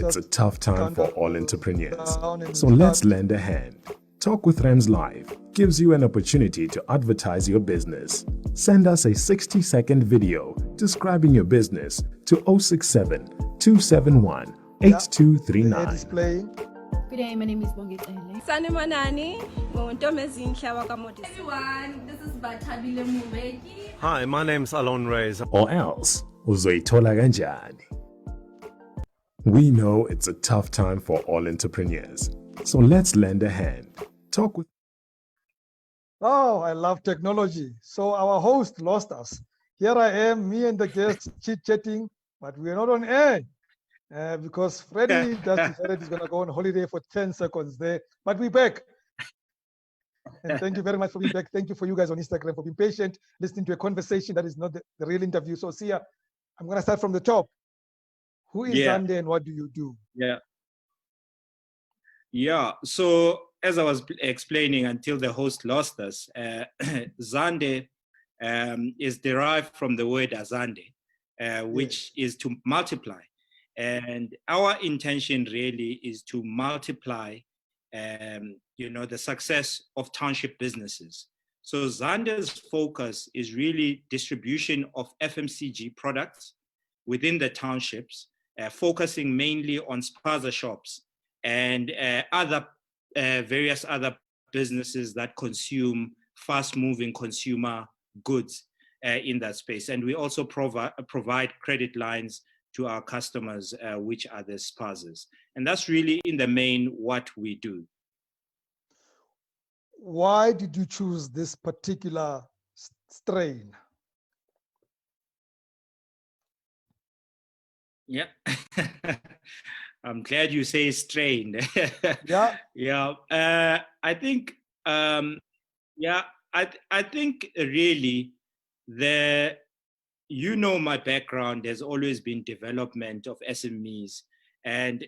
it's a tough time for all entrepreneurs. So start. let's lend a hand. Talk with Rams Live gives you an opportunity to advertise your business. Send us a 60-second video describing your business to 067 271 8239. It is playing. Good day, my name is Bongitele. Sani Manani, everyone, This is Batabile Mubeki. Hi, my name's Alon Reyes. Or else, uzoitola kanjani. We know it's a tough time for all entrepreneurs. So let's lend a hand. Talk with. Oh, I love technology. So our host lost us. Here I am, me and the guest chit-chatting, but we're not on air because Freddie just decided he's going to go on holiday for 10 seconds there. But we're back. And thank you very much for being back. Thank you for you guys on Instagram for being patient, listening to a conversation that is not the real interview. So, Sia, I'm going to start from the top. Who is Zande and what do you do? Yeah. So as I was explaining until the host lost us, Zande is derived from the word Azande, which is to multiply. And our intention really is to multiply, the success of township businesses. So Zande's focus is really distribution of FMCG products within the townships, focusing mainly on Spaza shops and various other businesses that consume fast-moving consumer goods in that space. And we also provide credit lines to our customers, which are the Spazas. And that's really in the main what we do. Why did you choose this particular strain? Yeah. I'm glad you say strained. Yeah. I think, I think really my background has always been development of SMEs. And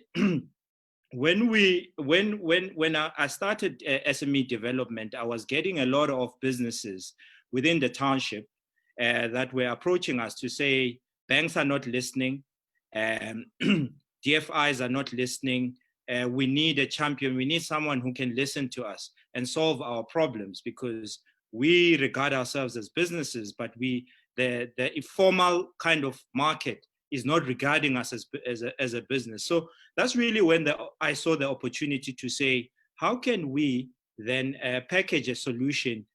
when I started SME development, I was getting a lot of businesses within the township that were approaching us to say, banks are not listening. DFIs are not listening. We need a champion. We need someone who can listen to us and solve our problems, because we regard ourselves as businesses, but the informal kind of market is not regarding us as a business. So that's really when I saw the opportunity to say, how can we then package a solution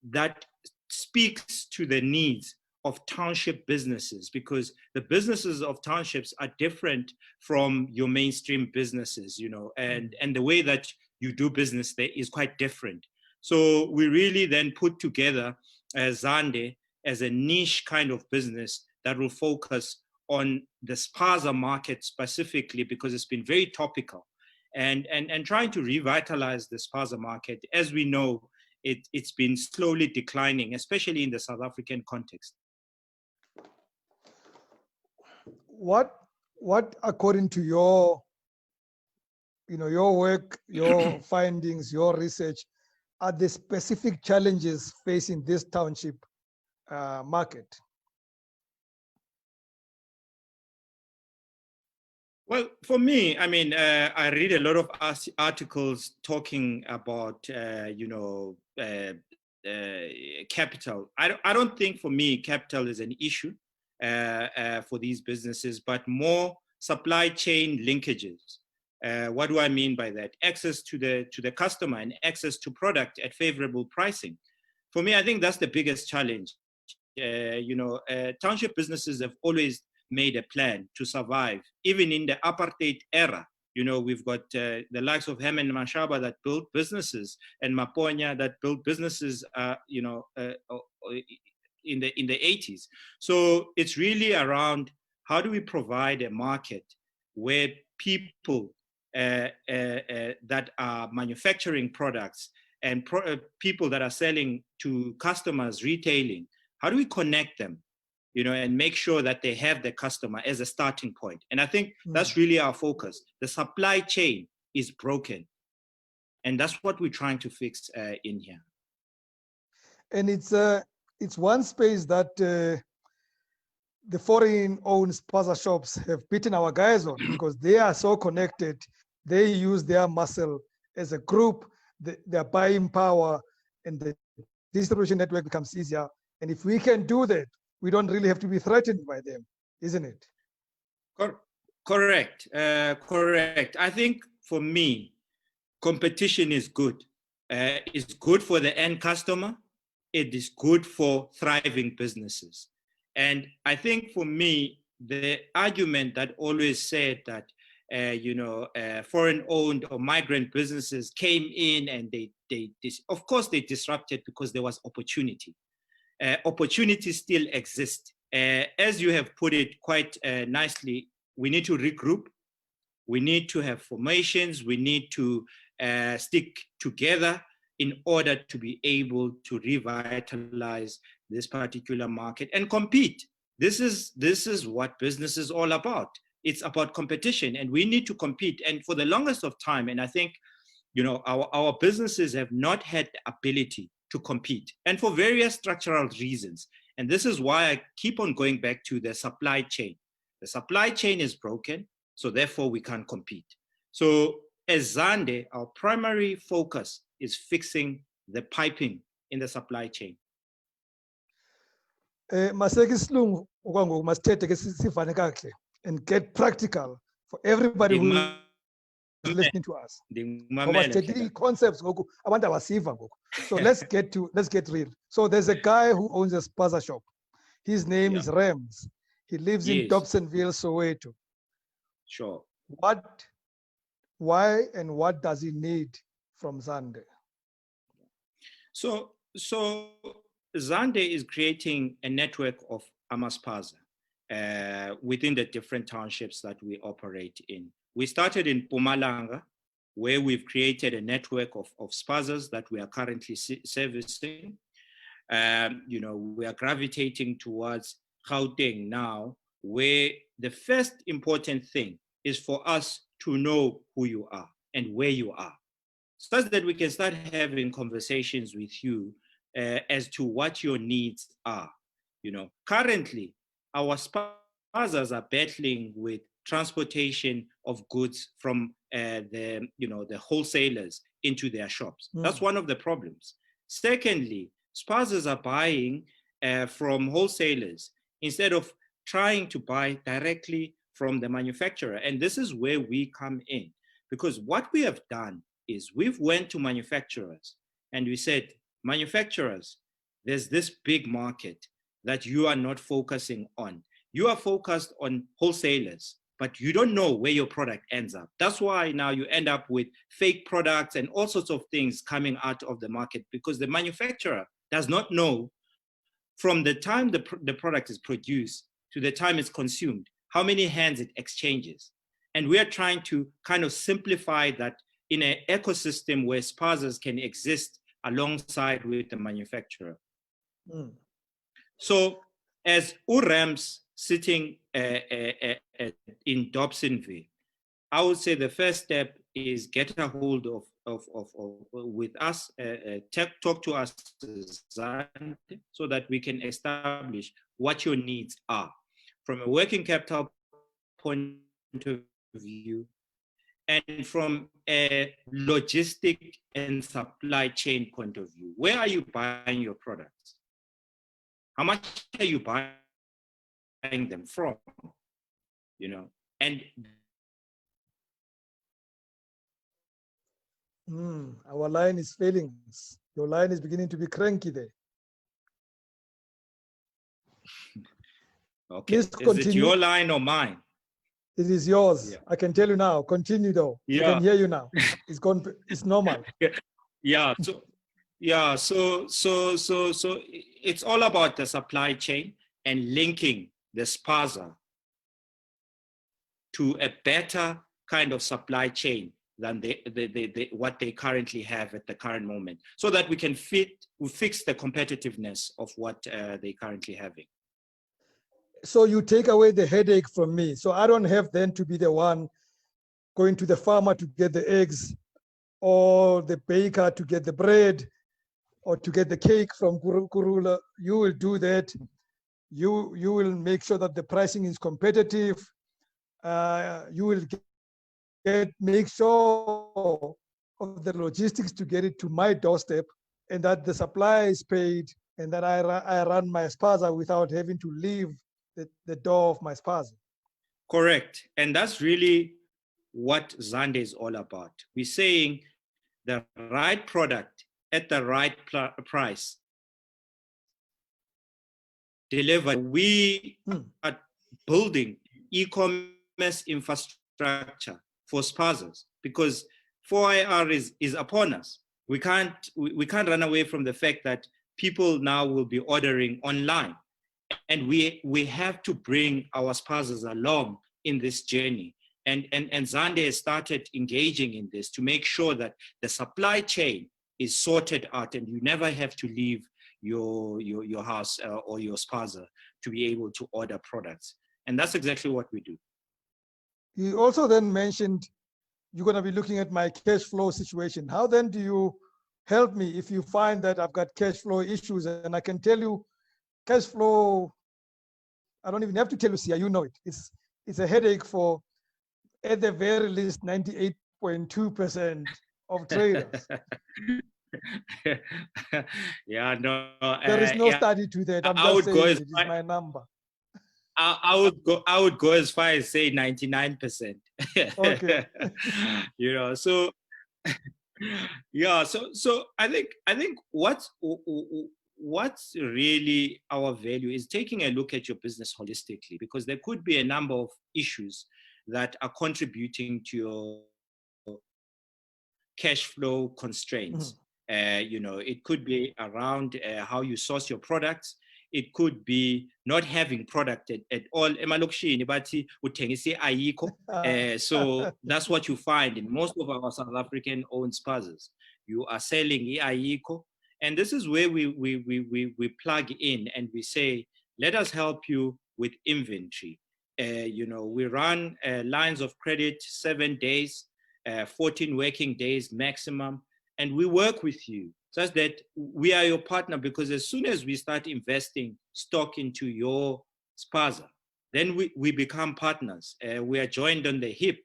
that speaks to the needs of township businesses, because the businesses of townships are different from your mainstream businesses, and the way that you do business there is quite different. So we really then put together Zande as a niche kind of business that will focus on the Spaza market specifically, because it's been very topical, and trying to revitalize the Spaza market. As we know, it's been slowly declining, especially in the South African context. What according to your work, your findings, your research, are the specific challenges facing this township market? Well, for me, I mean, I read a lot of articles talking about, capital. I don't think for me capital is an issue for these businesses, but more supply chain linkages. What do I mean by that? Access to the customer and access to product at favorable pricing. For me, I think that's the biggest challenge. Township businesses have always made a plan to survive, even in the apartheid era. We've got the likes of Herman Mashaba that built businesses, and Maponya that built businesses, in the 80s. So it's really around how do we provide a market where people that are manufacturing products and people that are selling to customers, retailing, how do we connect them, and make sure that they have the customer as a starting point? And I think that's really our focus. The supply chain is broken, and that's what we're trying to fix in here. And it's one space that the foreign-owned Spaza shops have beaten our guys on because they are so connected. They use their muscle as a group, their buying power, and the distribution network becomes easier. And if we can do that, we don't really have to be threatened by them, isn't it? Correct. Correct. I think for me, competition is good. It's good for the end customer. It is good for thriving businesses. And I think for me, the argument that always said that, foreign-owned or migrant businesses came in and of course they disrupted because there was opportunity. Opportunities still exist. As you have put it quite nicely, we need to regroup. We need to have formations. We need to stick together in order to be able to revitalize this particular market and compete. This is what business is all about. It's about competition, and we need to compete. And for the longest of time, and I think, our businesses have not had the ability to compete, and for various structural reasons. And this is why I keep on going back to the supply chain. The supply chain is broken, so therefore we can't compete. So as Zande, our primary focus is fixing the piping in the supply chain. Maseki isilungu okwangoku masithethe ke sivane kakuhle and get practical for everybody who is listening to us. Ngoba sithethe concepts ngoku abantu abasiva ngoku. So let's get real. So there's a guy who owns a Spaza shop. His name is Rams. He lives in Dobsonville, Soweto. Sure. Why and what does he need from Zande? So Zande is creating a network of Spaza within the different townships that we operate in. We started in Mpumalanga, where we've created a network of Spazas that we are currently servicing. We are gravitating towards Gauteng now, where the first important thing is for us to know who you are and where you are, so that we can start having conversations with you as to what your needs are. Currently, our Spazas are battling with transportation of goods from the wholesalers into their shops. That's one of the problems. Secondly, Spazas are buying from wholesalers instead of trying to buy directly from the manufacturer. And this is where we come in, because what we have done is we've went to manufacturers and we said, manufacturers, there's this big market that you are not focusing on. You are focused on wholesalers, but you don't know where your product ends up. That's why now you end up with fake products and all sorts of things coming out of the market, because the manufacturer does not know from the time the product is produced to the time it's consumed, how many hands it exchanges. And we are trying to kind of simplify that in an ecosystem where Spazas can exist alongside with the manufacturer. So as Urams sitting in Dobsonville, I would say the first step is get a hold of with us, talk to us so that we can establish what your needs are from a working capital point of view and from a logistic and supply chain point of view. Where are you buying your products? How much are you buying them from? And our line is failing. Your line is beginning to be cranky there. Okay. Please Is continue. it your line or mine? It is yours. Yeah. I can tell you now. Continue though. Yeah. I can hear you now. It's gone. It's normal. Yeah. So it's all about the supply chain and linking the Spaza to a better kind of supply chain than what they currently have at the current moment, so that we can fix the competitiveness of what they currently having. So you take away the headache from me. So I don't have then to be the one going to the farmer to get the eggs, or the baker to get the bread, or to get the cake from Kurula. You will do that. you will make sure that the pricing is competitive. You will make sure of the logistics to get it to my doorstep, and that the supplier is paid, and that I run my Spaza without having to leave the door of my Spaza. Correct. And that's really what Zande is all about. We're saying the right product at the right price delivered. We are building e-commerce infrastructure for Spazas because 4IR is upon us. We can't run away from the fact that people now will be ordering online, and we have to bring our Spazas along in this journey. And Zande has started engaging in this to make sure that the supply chain is sorted out and you never have to leave your house or your Spaza to be able to order products. And that's exactly what we do. You also then mentioned you're going to be looking at my cash flow situation. How then do you help me if you find that I've got cash flow issues? And I can tell you cash flow, I don't even have to tell you, Sia, you know it. It's a headache for, at the very least, 98.2% of traders. Yeah, no. There is no study to that. I'm just saying it is my number. I would go as far as say 99%. Okay. You know, so yeah, so I think what's really our value is taking a look at your business holistically, because there could be a number of issues that are contributing to your cash flow constraints. You know, it could be around how you source your products. It could be not having product at all. So that's what you find in most of our South African owned Spazas. You are selling iAyikho, and this is where we plug in and we say, let us help you with inventory. You know, we run lines of credit 7 days, 14 working days maximum, and we work with you such that we are your partner, because as soon as we start investing stock into your Spaza, then we become partners. We are joined on the hip,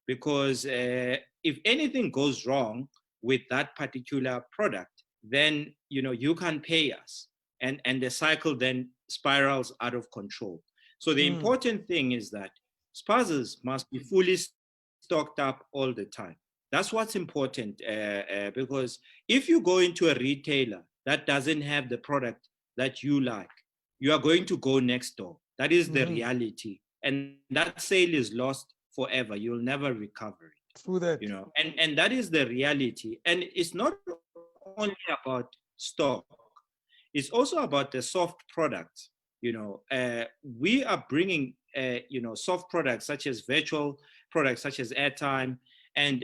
because if anything goes wrong with that particular product, then you know you can't pay us, and the cycle then spirals out of control. So the important thing is that Spazas must be fully stocked up all the time. That's what's important, because if you go into a retailer that doesn't have the product that you like, you are going to go next door. That is the reality. And that sale is lost forever. You'll never recover it. True that. You know, and that is the reality. And it's not only about stock. It's also about the soft products. You know, we are bringing, you know, soft products such as virtual products, such as airtime, and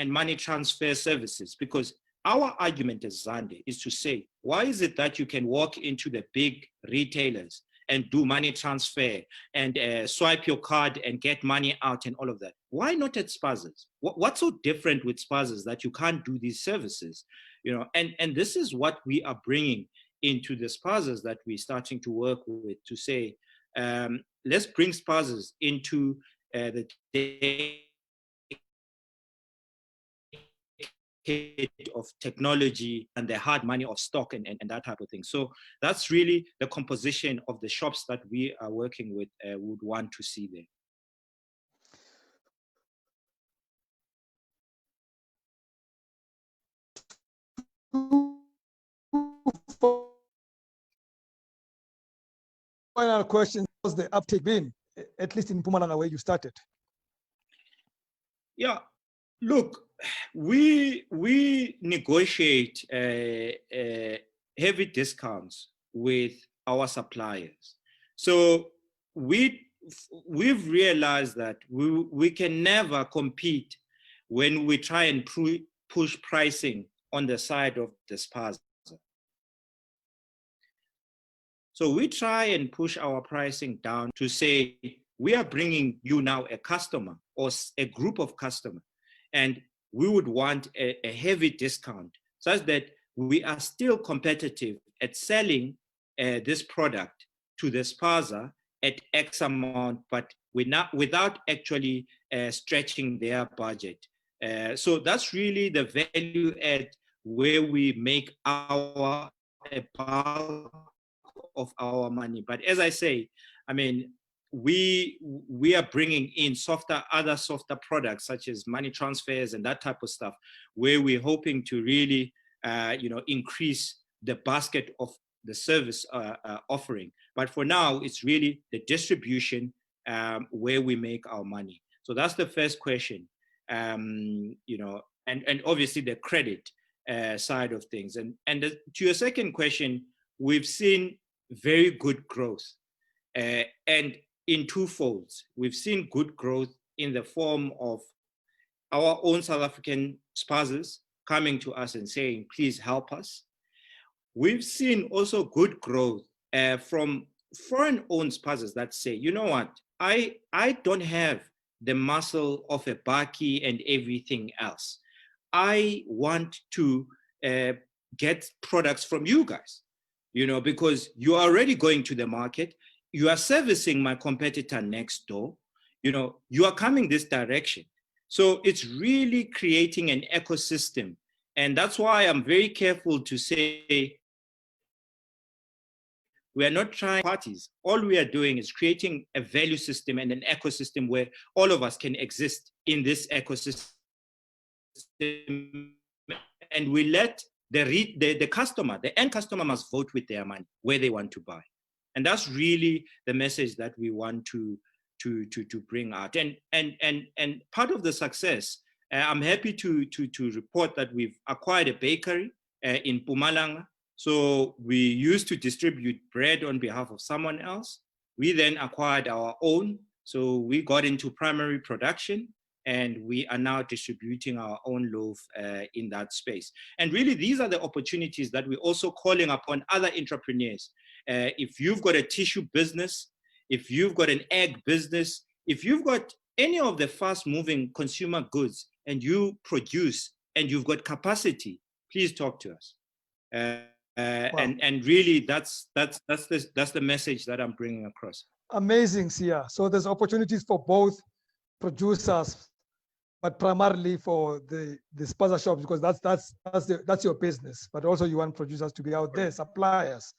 money transfer services, because our argument as Zande is to say, why is it that you can walk into the big retailers and do money transfer and swipe your card and get money out and all of that? Why not at Spazas? What's so different with Spazas that you can't do these services? You know, and this is what we are bringing into the Spazas that we're starting to work with, to say, let's bring Spazas into the of technology and the hard money of stock and that type of thing. So that's really the composition of the shops that we are working with would want to see there. Final question: was the uptake been, at least in Mpumalanga where you started? Yeah, look, we negotiate heavy discounts with our suppliers. So we've realized that we can never compete when we try and push pricing on the side of the Spaza. So we try and push our pricing down to say, we are bringing you now a customer or a group of customers, and we would want a heavy discount such that we are still competitive at selling this product to the Spaza at X amount, but without actually stretching their budget. So that's really the value add where we make a bulk of our money. But as I say, I mean, we are bringing in other softer products such as money transfers and that type of stuff, where we're hoping to really, increase the basket of the service offering. But for now, it's really the distribution where we make our money. So that's the first question, and obviously the credit side of things. And to your second question, we've seen very good growth, and in two folds. We've seen good growth in the form of our own South African sponsors coming to us and saying, please help us. We've seen also good growth from foreign-owned sponsors that say, you know what, I don't have the muscle of a Baki and everything else. I want to get products from you guys, because you are already going to the market. You are servicing my competitor next door. You are coming this direction. So it's really creating an ecosystem. And that's why I'm very careful to say, we are not trying parties. All we are doing is creating a value system and an ecosystem where all of us can exist in this ecosystem. And we let the customer, the end customer must vote with their money where they want to buy. And that's really the message that we want to bring out. And part of the success, I'm happy to report that we've acquired a bakery in Mpumalanga. So we used to distribute bread on behalf of someone else. We then acquired our own. So we got into primary production, and we are now distributing our own loaf in that space. And really, these are the opportunities that we're also calling upon other entrepreneurs. If you've got a tissue business, if you've got an egg business, if you've got any of the fast-moving consumer goods and you produce and you've got capacity, please talk to us. Wow. And really, that's the message that I'm bringing across. Amazing, Sia. So there's opportunities for both producers, but primarily for the Spaza shops, because that's your business. But also you want producers to be out there, suppliers.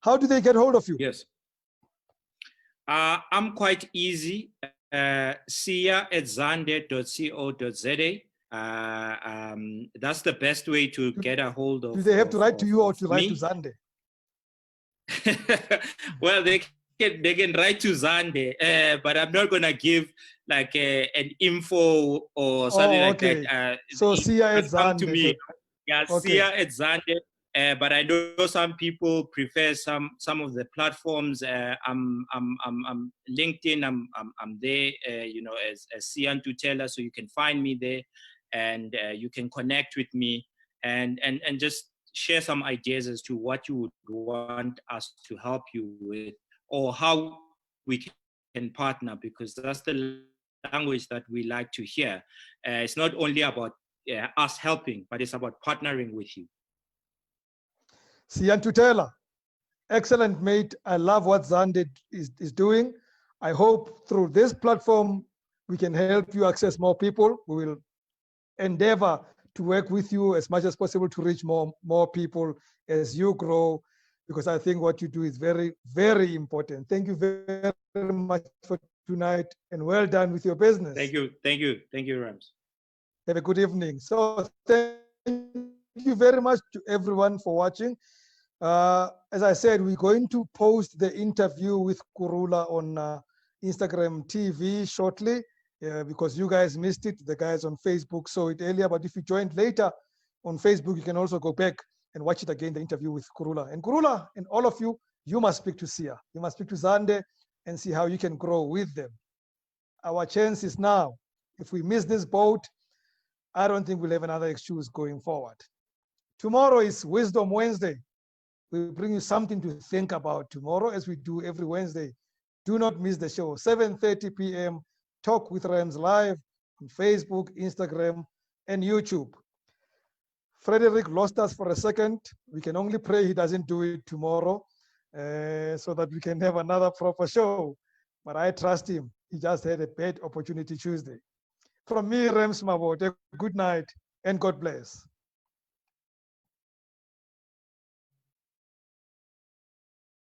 How do they get hold of you? Yes. I'm quite easy. sia@zande.co.za. That's the best way to get a hold of. Do they have to write to you or to write to Zande? Well, they can write to Zande, but I'm not gonna give like an info or something like that. So sia@zande. To me, yeah, okay. sia@zande. But I know some people prefer some of the platforms. I'm LinkedIn. I'm there. As Sia Ntutela, so you can find me there, and you can connect with me and just share some ideas as to what you would want us to help you with, or how we can partner, because that's the language that we like to hear. It's not only about us helping, but it's about partnering with you. Sia Ntutela, excellent, mate. I love what Zande is doing. I hope through this platform, we can help you access more people. We will endeavor to work with you as much as possible to reach more people as you grow, because I think what you do is very, very important. Thank you very much for tonight, and well done with your business. Thank you, Rams. Have a good evening. So thank you very much to everyone for watching. As I said, we're going to post the interview with Kurula on Instagram TV shortly, because you guys missed it. The guys on Facebook saw it earlier, but if you joined later on Facebook, you can also go back and watch it again, the interview with Kurula. And Kurula and all of you, you must speak to Sia. You must speak to Zande and see how you can grow with them. Our chance is now. If we miss this boat, I don't think we'll have another excuse going forward. Tomorrow is Wisdom Wednesday. We'll bring you something to think about tomorrow, as we do every Wednesday. Do not miss the show, 7:30 p.m. Talk with Rams live on Facebook, Instagram, and YouTube. Frederick lost us for a second. We can only pray he doesn't do it tomorrow. so that we can have another proper show. But I trust him. He just had a bad opportunity Tuesday. From me, Rems Mabote, good night and God bless.